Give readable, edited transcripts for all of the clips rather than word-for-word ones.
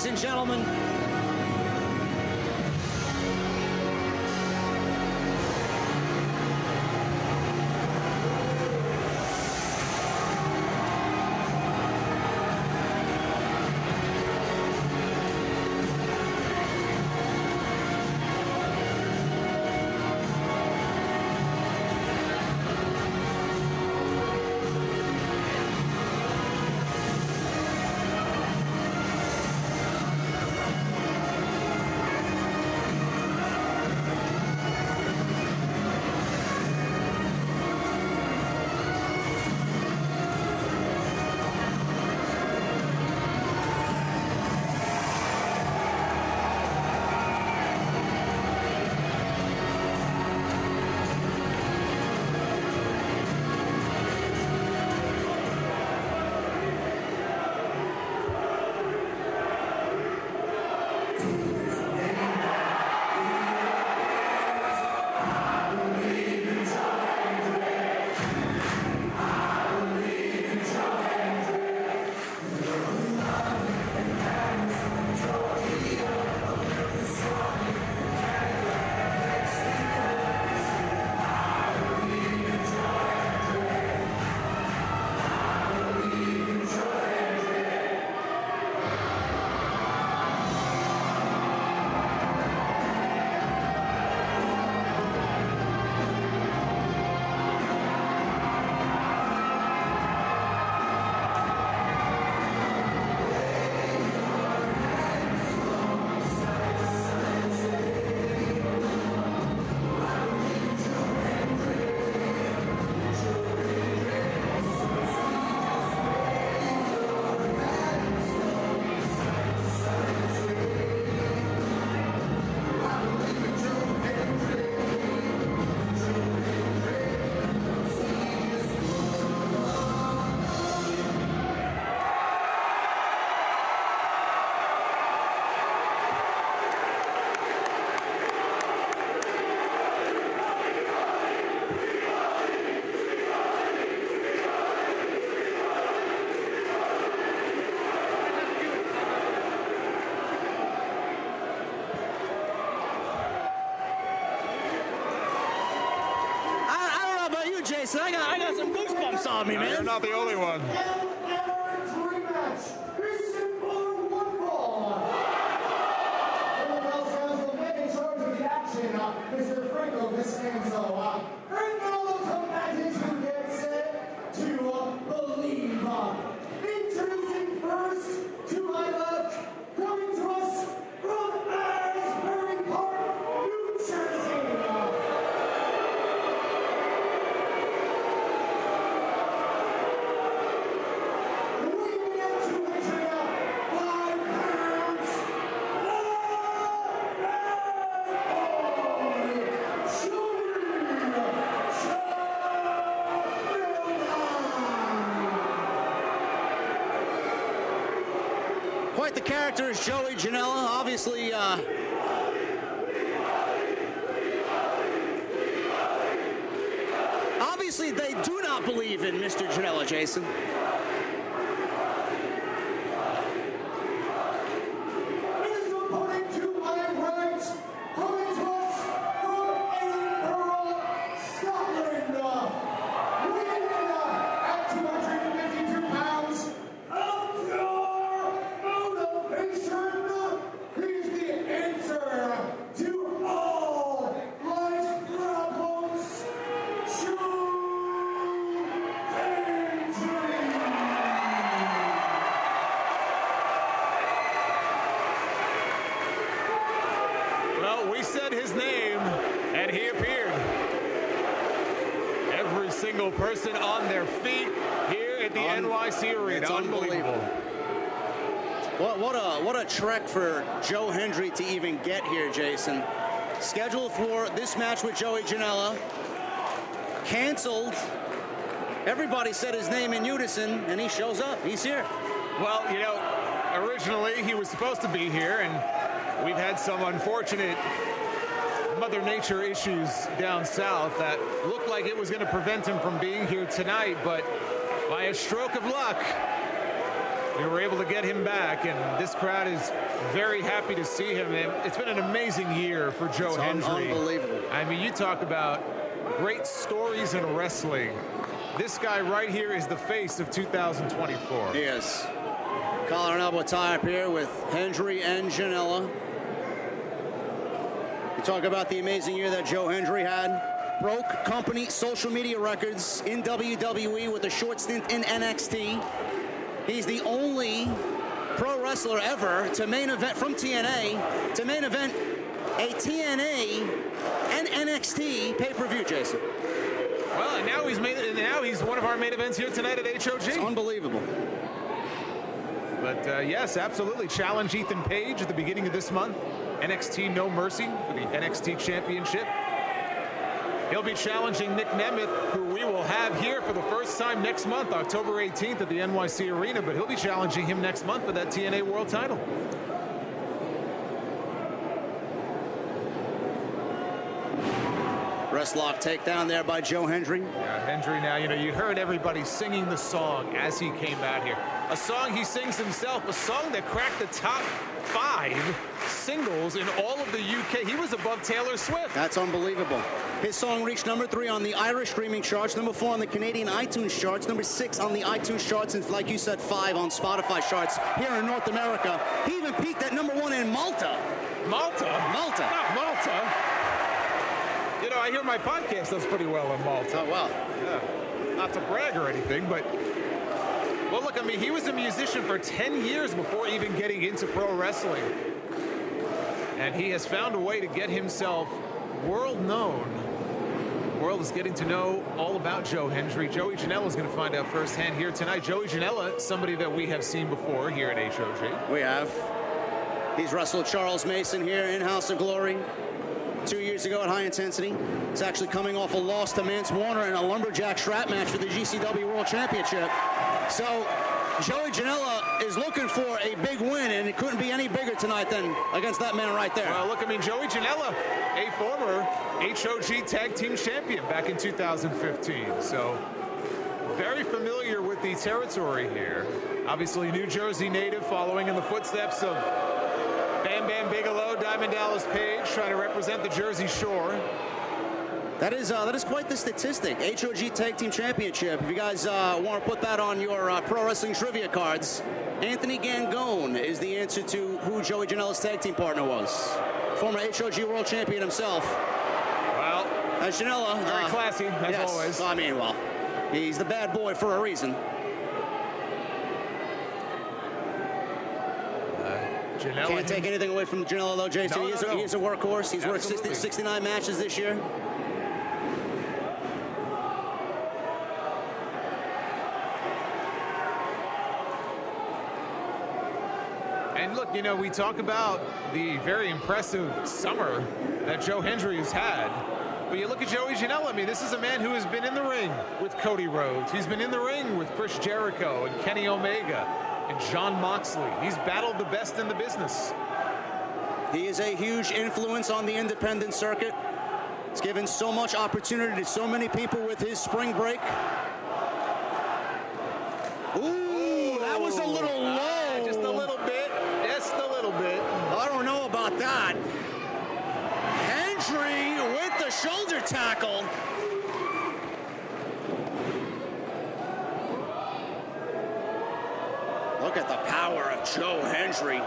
ladies and gentlemen. Jason, I got some goosebumps on me, man. You're not the only one. Mr. Franco Costanzo, bring all the combatants who get set to believe. Introducing first to my left, coming to us from Asbury Park, New Jersey. Weighing in 205 pounds, Quite the character is Joey Janela. Obviously, obviously they do not believe in Mr. Janela, Jason. His opponent to my right, coming to us from Edinburgh, Scotland, weighing in at 252 pounds of pure motivation. He's the answer to all life's problems. Well, we said his name, and he appeared. Every single person on their feet here at the NYC Arena. It's unbelievable. What a trek for Joe Hendry to even get here, Jason. Scheduled for this match with Joey Janela. Canceled. Everybody said his name in unison, and he shows up. He's here. Well, you know, originally he was supposed to be here, and we've had some unfortunate Mother Nature issues down south that looked like it was going to prevent him from being here tonight, but by a stroke of luck, we were able to get him back, and this crowd is very happy to see him. And it's been an amazing year for Joe Hendry. Unbelievable. I mean, you talk about great stories in wrestling. This guy right here is the face of 2024. He is. Collar and elbow tie up here with Hendry and Janela. You talk about the amazing year that Joe Hendry had. Broke company social media records in WWE with a short stint in NXT. He's the only pro wrestler ever to main event from TNA to main event a TNA and NXT pay-per-view, Jason. Well, and now he's one of our main events here tonight at HOG. It's unbelievable. But yes, absolutely. Challenge Ethan Page at the beginning of this month. NXT No Mercy for the NXT Championship. He'll be challenging Nick Nemeth, who we will have here for the first time next month, October 18th at the NYC Arena, but he'll be challenging him next month for that TNA World title. Wrist lock takedown there by Joe Hendry. Yeah, Hendry now, you heard everybody singing the song as he came out here. A song he sings himself, a song that cracked the top 5 singles in all of the UK. He was above Taylor Swift. That's unbelievable. His song reached number 3 on the Irish streaming charts, number 4 on the Canadian iTunes charts, number 6 on the iTunes charts, and like you said, 5 on Spotify charts here in North America. He even peaked at number 1 in Malta. Malta? Malta. Not Malta. I hear my podcast does pretty well in Malta. Oh, wow. Yeah. Not to brag or anything, but... Well, look, I mean, he was a musician for 10 years before even getting into pro wrestling. And he has found a way to get himself world known. The world is getting to know all about Joe Hendry. Joey Janela is going to find out firsthand here tonight. Joey Janela, somebody that we have seen before here at HOG. We have. He's wrestled Charles Mason here in House of Glory 2 years ago at High Intensity. He's actually coming off a loss to Mance Warner in a lumberjack strap match for the GCW World Championship. So Joey Janela is looking for a big win, and it couldn't be any bigger tonight than against that man right there. Well, look, I mean, Joey Janela, a former HOG Tag Team Champion back in 2015. So very familiar with the territory here. Obviously, New Jersey native, following in the footsteps of Bam Bam Bigelow, Diamond Dallas Page, trying to represent the Jersey Shore. That is quite the statistic. HOG Tag Team Championship. If you guys want to put that on your pro wrestling trivia cards, Anthony Gangone is the answer to who Joey Janela's tag team partner was. Former HOG World Champion himself. Well, Janela. very classy, as yes. always. I mean, well, he's the bad boy for a reason. Janela Can't take anything away from Janela, though, Jason. No, He is a workhorse. He's worked Absolutely. 69 matches this year. And look, we talk about the very impressive summer that Joe Hendry has had. But you look at Joey Janela, I mean, this is a man who has been in the ring with Cody Rhodes. He's been in the ring with Chris Jericho and Kenny Omega and Jon Moxley. He's battled the best in the business. He is a huge influence on the independent circuit. He's given so much opportunity to so many people with his spring break. Ooh, that was a little low. Just a little bit. Just a little bit. I don't know about that. Hendry with the shoulder tackle. Look at the power of Joe Hendry.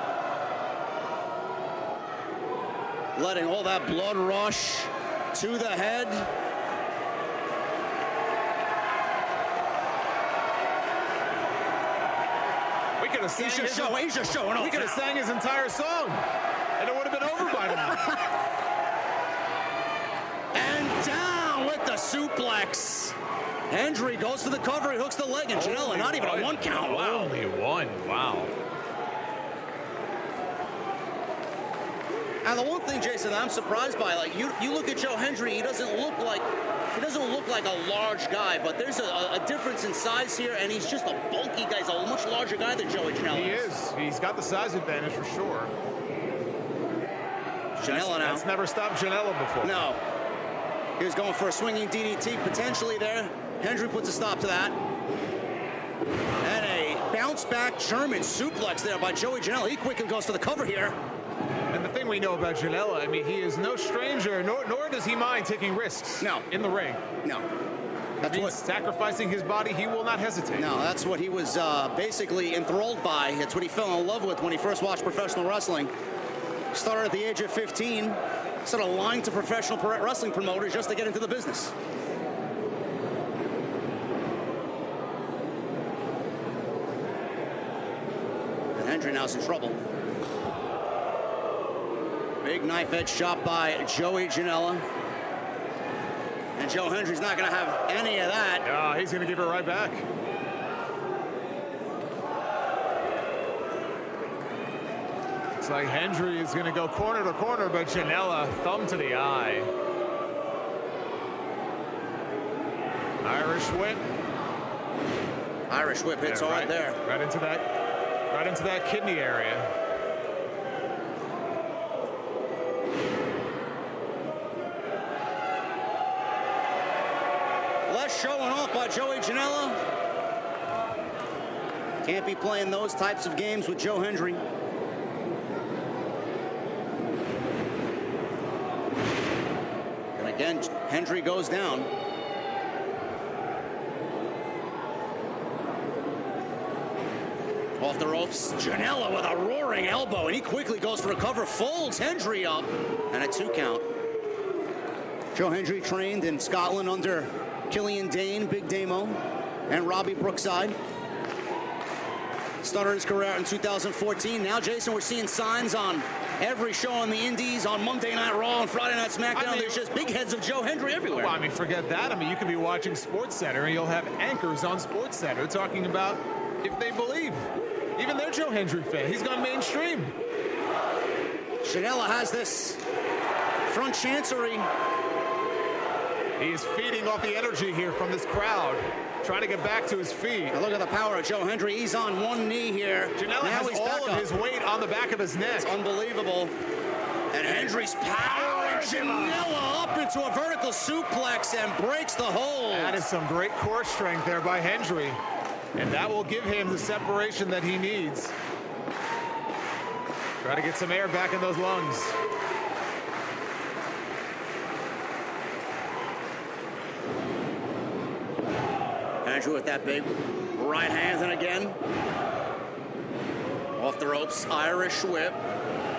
Letting all that blood rush to the head. We could have sang He's just showing off. We could have sang his entire song, and it would have been over by now. And down with the suplex. Hendry goes for the cover. He hooks the leg, and Janela, not even a 1 count. Wow. Only one. Wow. And the one thing, Jason, that I'm surprised by, like you look at Joe Hendry, he doesn't look like a large guy, but there's a difference in size here, and he's just a bulky guy. He's a much larger guy than Joey Janela. He is. He's got the size advantage for sure. Janela now. That's never stopped Janela before. No. He was going for a swinging DDT potentially there. Hendry puts a stop to that. And a bounce back German suplex there by Joey Janela. He quickly goes for the cover here. And the thing we know about Janela, I mean, he is no stranger, nor does he mind taking risks. No. In the ring. No. That's what sacrificing his body, he will not hesitate. No, that's what he was basically enthralled by. It's what he fell in love with when he first watched professional wrestling. Started at the age of 15, started lying to professional wrestling promoters just to get into the business. And Hendry now's in trouble. Big knife edge shot by Joey Janela. And Joe Hendry's not going to have any of that. He's going to give it right back. It's like Hendry is going to go corner to corner, but Janela, thumb to the eye. Irish whip. Irish whip hits hard there. Right into that kidney area. Showing off by Joey Janela. Can't be playing those types of games with Joe Hendry. And again, Hendry goes down. Off the ropes, Janela with a roaring elbow, and he quickly goes for a cover, folds Hendry up, and a 2 count. Joe Hendry trained in Scotland under Killian Dane, Big Damo, and Robbie Brookside. Started his career in 2014. Now, Jason, we're seeing signs on every show on the Indies, on Monday Night Raw and Friday Night SmackDown. There's just big heads of Joe Hendry everywhere. Well, I mean, forget that. I mean, you could be watching SportsCenter and you'll have anchors on SportsCenter talking about if they believe. Even they're Joe Hendry fan. He's gone mainstream. Janela has this front chancery. He is feeding off the energy here from this crowd, trying to get back to his feet. Now look at the power of Joe Hendry. He's on one knee here. Janela has all of his weight on the back of his neck. It's unbelievable. And Hendry's powering Janela up into a vertical suplex and breaks the hold. That is some great core strength there by Hendry. And that will give him the separation that he needs. Try to get some air back in those lungs. Hendry with that big right hand, and again off the ropes, Irish whip,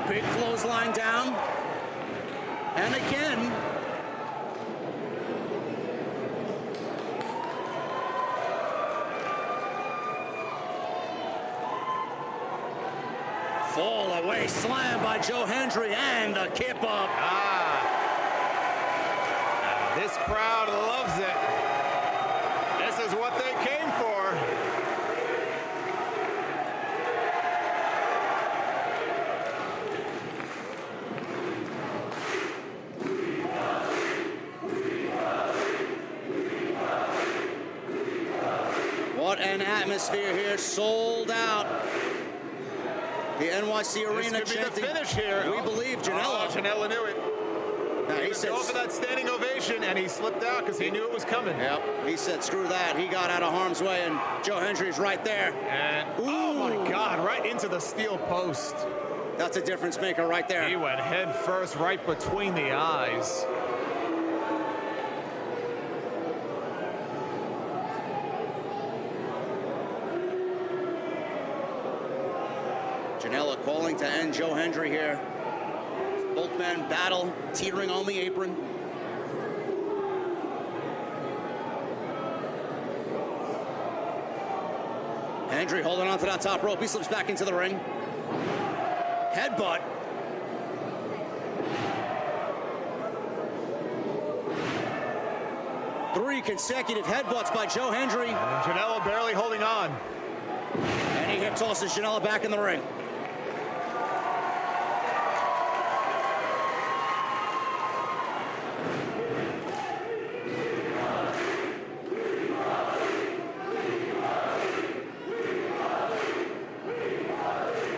big clothesline down, and again fall away slam by Joe Hendry, and the kip up. This crowd loves it. This is what they came for. What an atmosphere here, sold out. The NYC Arena This could be the finish here. We believe Janela. Janela knew it. He said, go for that standing ovation, and he slipped out because he knew it was coming. Yep. He said, screw that. He got out of harm's way, and Joe Hendry's right there. And oh my God, right into the steel post. That's a difference maker right there. He went head first, right between the eyes. Janela calling to end Joe Hendry here. Both men battle, teetering on the apron. Hendry holding on to that top rope. He slips back into the ring. Headbutt. Three consecutive headbutts by Joe Hendry. And Janela barely holding on. And he hip tosses Janela back in the ring.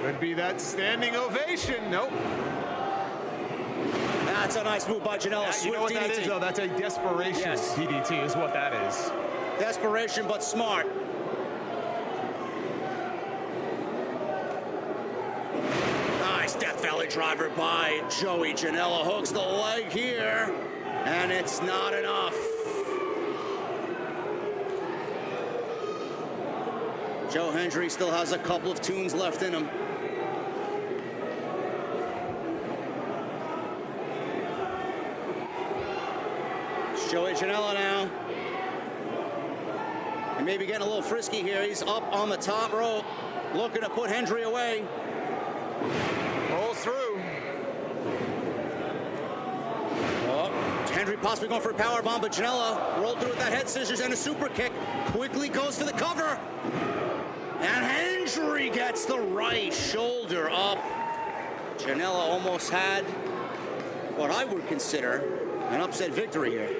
Could be that standing ovation. Nope. That's a nice move by Janela. You know what that is, though? That's a desperation DDT is what that is. Desperation, but smart. Nice Death Valley driver by Joey Janela. Hooks the leg here, and it's not enough. Joe Hendry still has a couple of tunes left in him. It's Joey Janela now. He may be getting a little frisky here. He's up on the top rope, looking to put Hendry away. Rolls through. Oh, Hendry possibly going for a power bomb, but Janela rolled through with that head scissors and a super kick. Quickly goes for the cover. And Hendry gets the right shoulder up. Janela almost had what I would consider an upset victory here.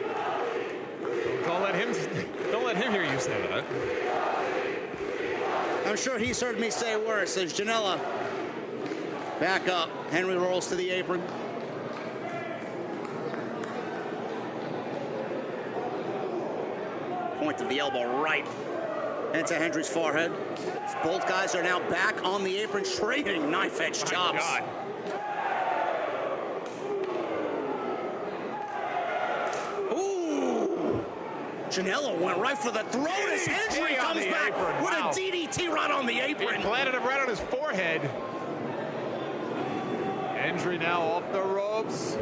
Don't let him hear you say that. I'm sure he's heard me say worse. As Janela back up, Hendry rolls to the apron. Point of the elbow right into Hendry's forehead. Both guys are now back on the apron, trading knife-edge chops. God. Ooh! Janela went right for the throat as Hendry comes back apron. with Wow. a DDT right on the He apron. planted him right on his forehead. Hendry now off the ropes.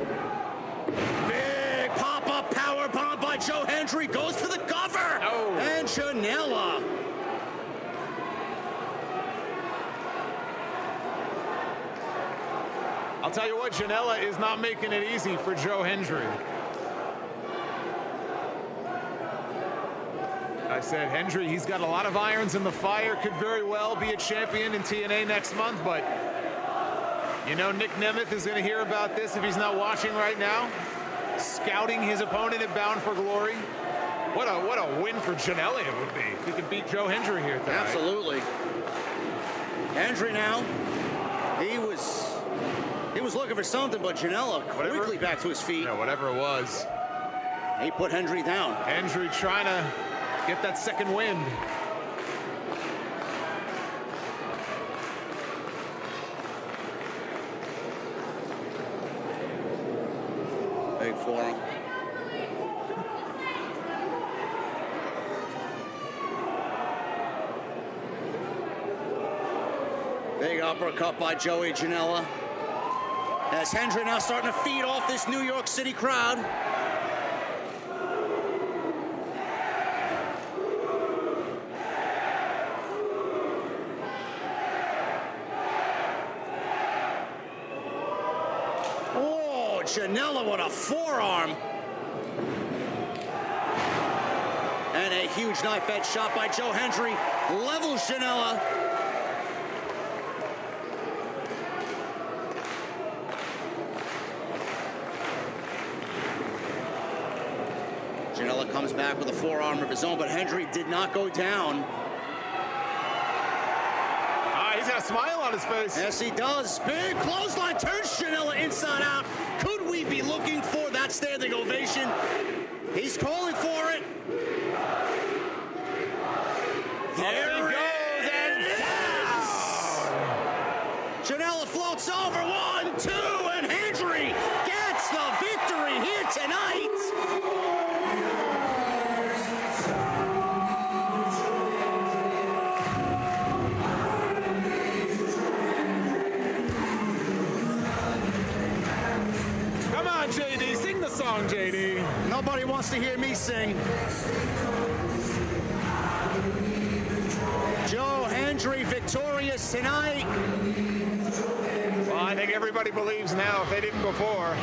Big pop-up power bomb by Joe Hendry. Goes for the cover. Oh. And Janela. I'll tell you what, Janela is not making it easy for Joe Hendry. I said Hendry, he's got a lot of irons in the fire, could very well be a champion in TNA next month, but you know Nick Nemeth is going to hear about this if he's not watching right now. Scouting his opponent at Bound for Glory. What a win for Janela it would be if he could beat Joe Hendry here tonight. Absolutely. Hendry now, he was looking for something, but Janela quickly back to his feet. Yeah, whatever it was. He put Hendry down. Hendry trying to get that second wind. Big forearm. Big uppercut by Joey Janela. As Hendry now starting to feed off this New York City crowd. Oh, Janela with a forearm. And a huge knife edge shot by Joe Hendry. Levels Janela. Janela comes back with a forearm of his own, but Hendry did not go down. He's got a smile on his face. Yes, he does. Big clothesline turns Janela inside out. Could we be looking for that standing ovation? He's calling for it. There he goes, and down. Janela floats over. 1, 2, and Hendry gets the victory here tonight. Come on, JD, sing the song, JD. Nobody wants to hear me sing. Joe Hendry victorious tonight. Well, I think everybody believes now if they didn't before.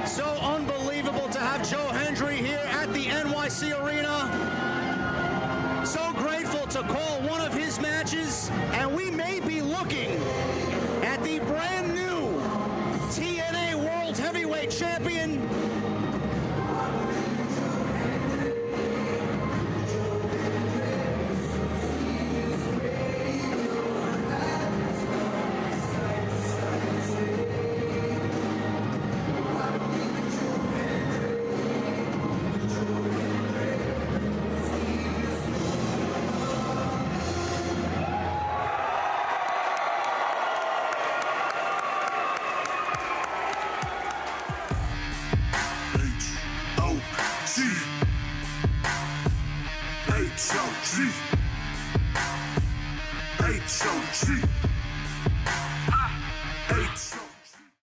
So unbelievable to have Joe Hendry here at the NYC Arena. So grateful to call one of his matches, and we may be looking at the brand new TNA World Heavyweight Champion, HOG. HOG.